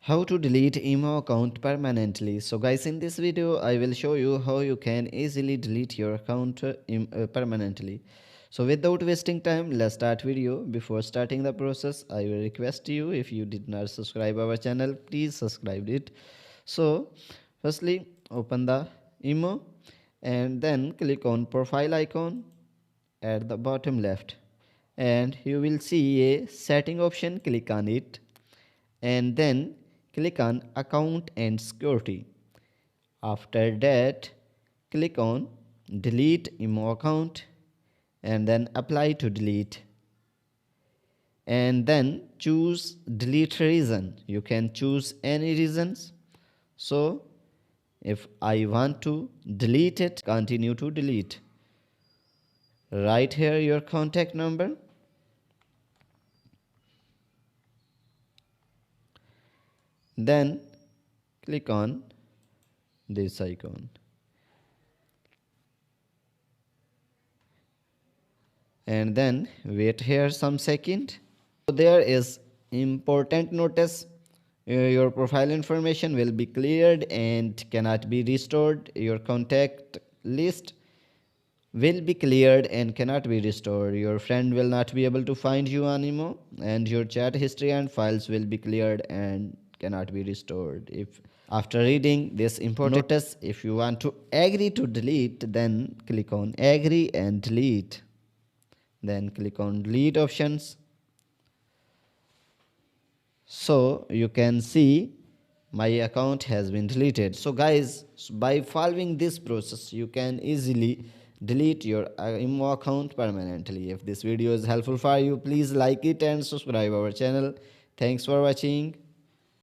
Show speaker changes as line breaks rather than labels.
How to delete email account permanently. So guys, in this video I will show you how you can easily delete your account permanently. So without wasting time, let's start video. Before starting the process, I will request you, if you did not subscribe our channel, please subscribe it. So firstly, open the email and then click on profile icon at the bottom left, and you will see a setting option. Click on it and then click on account and security. After that, click on delete imo account and then apply to delete, and then choose delete reason. You can choose any reasons. So if I want to delete it, continue to delete. Write here your contact number, then click on this icon, and then wait here some second. So there is important notice. Your profile information will be cleared and cannot be restored. Your contact list will be cleared and cannot be restored. Your friend will not be able to find you anymore, and your chat history and files will be cleared and cannot be restored. If after reading this important notice, if you want to agree to delete, then click on agree and delete. Then click on delete options. So you can see my account has been deleted. So guys, by following this process, you can easily delete your imo account permanently. If this video is helpful for you, please like it and subscribe our channel. Thanks for watching.